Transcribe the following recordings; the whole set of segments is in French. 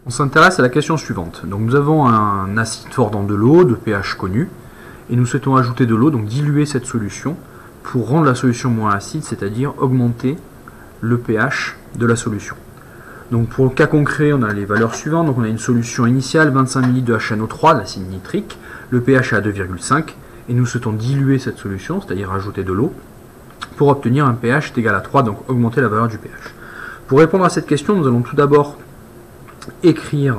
On s'intéresse à la question suivante. Donc nous avons un acide fort dans de l'eau, de pH connu, et nous souhaitons ajouter de l'eau, donc diluer cette solution, pour rendre la solution moins acide, c'est-à-dire augmenter le pH de la solution. Donc pour le cas concret, on a les valeurs suivantes. Donc on a une solution initiale, 25 ml de HNO3, l'acide nitrique, le pH est à 2,5, et nous souhaitons diluer cette solution, c'est-à-dire ajouter de l'eau, pour obtenir un pH égal à 3, donc augmenter la valeur du pH. Pour répondre à cette question, nous allons tout d'abord écrire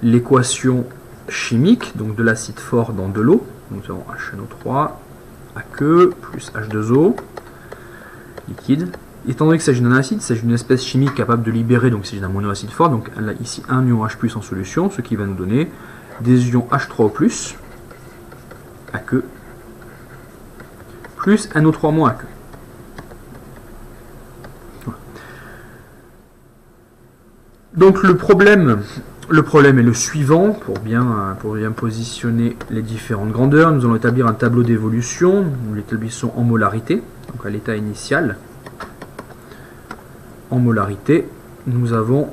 l'équation chimique donc de l'acide fort dans de l'eau. Nous avons HNO3 aqueux plus H2O liquide. Étant donné qu'il s'agit d'un acide, il s'agit d'une espèce chimique capable de libérer, donc il s'agit d'un monoacide fort, donc là, ici un ion H+ en solution, ce qui va nous donner des ions H3O+, aqueux, plus NO3- aqueux. Voilà. Donc le problème est le suivant, pour bien positionner les différentes grandeurs. Nous allons établir un tableau d'évolution, nous l'établissons en molarité, donc à l'état initial. En molarité, nous avons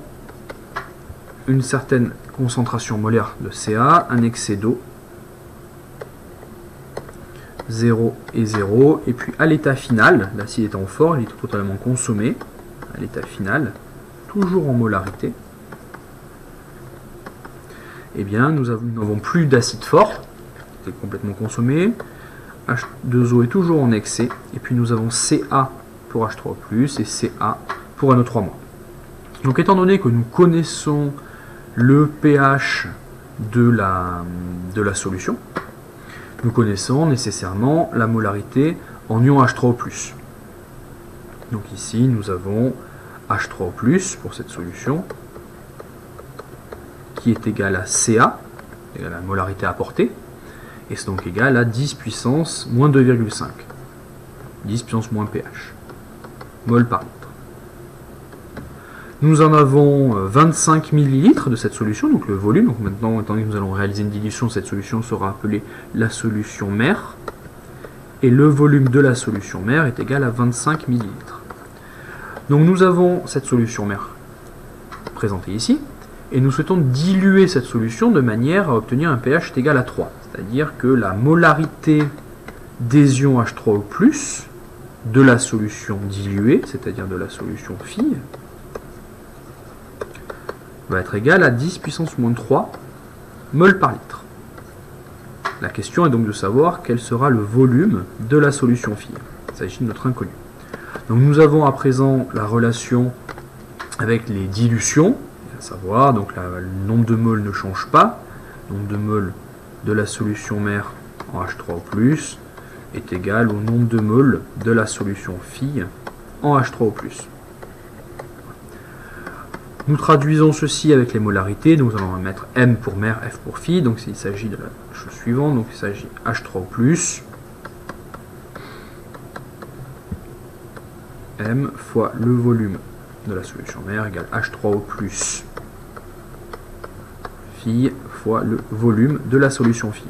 une certaine concentration molaire de Ca, un excès d'eau, 0 et 0, et puis à l'état final, l'acide étant fort, il est totalement consommé, à l'état final, toujours en molarité, eh bien nous n'avons plus d'acide fort, qui est complètement consommé, H2O est toujours en excès, et puis nous avons Ca pour H3+, et Ca pour NO3-. Donc étant donné que nous connaissons le pH de la solution, nous connaissons nécessairement la molarité en ion H3O+. Donc ici nous avons H3O+, pour cette solution, qui est égal à Ca, égal à la molarité apportée, et c'est donc égal à 10 puissance moins 2,5, 10 puissance moins pH, mol par litre. Nous en avons 25 ml de cette solution, donc le volume. Donc maintenant, étant donné que nous allons réaliser une dilution, cette solution sera appelée la solution mère. Et le volume de la solution mère est égal à 25 ml. Donc nous avons cette solution mère présentée ici. Et nous souhaitons diluer cette solution de manière à obtenir un pH égal à 3. C'est-à-dire que la molarité des ions H3O+, de la solution diluée, c'est-à-dire de la solution fille, va être égal à 10 puissance moins 3 mol par litre. La question est donc de savoir quel sera le volume de la solution fille. Il s'agit de notre inconnu. Donc nous avons à présent la relation avec les dilutions, à savoir donc le nombre de moles ne change pas, le nombre de moles de la solution mère en H3O+, est égal au nombre de moles de la solution fille en H3O+. Nous traduisons ceci avec les molarités, nous allons mettre M pour mère, F pour fille, donc il s'agit de la chose suivante, donc il s'agit H3O+, M fois le volume de la solution mère égale H3O+, fille fois le volume de la solution fille.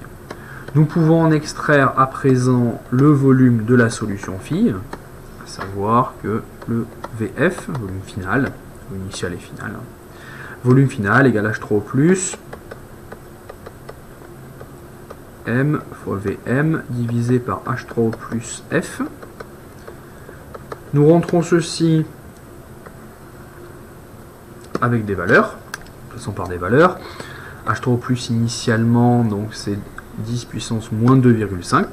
Nous pouvons en extraire à présent le volume de la solution fille, à savoir que le VF, volume final, initial et final. Volume final égale H3O+, M fois VM divisé par H3O plus F. Nous rentrons ceci avec des valeurs, de toute façon par des valeurs. H3O plus initialement, donc c'est 10 puissance moins 2,5.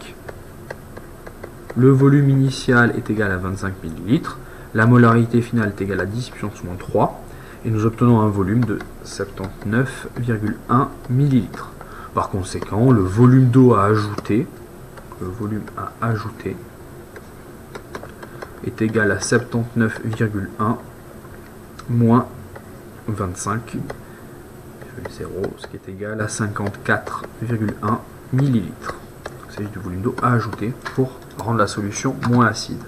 Le volume initial est égal à 25 ml. La molarité finale est égale à 10 puissance moins 3 et nous obtenons un volume de 79,1 ml. Par conséquent, le volume d'eau à ajouter, est égal à 79,1 moins 25,0, ce qui est égal à 54,1 ml. Il s'agit du volume d'eau à ajouter pour rendre la solution moins acide.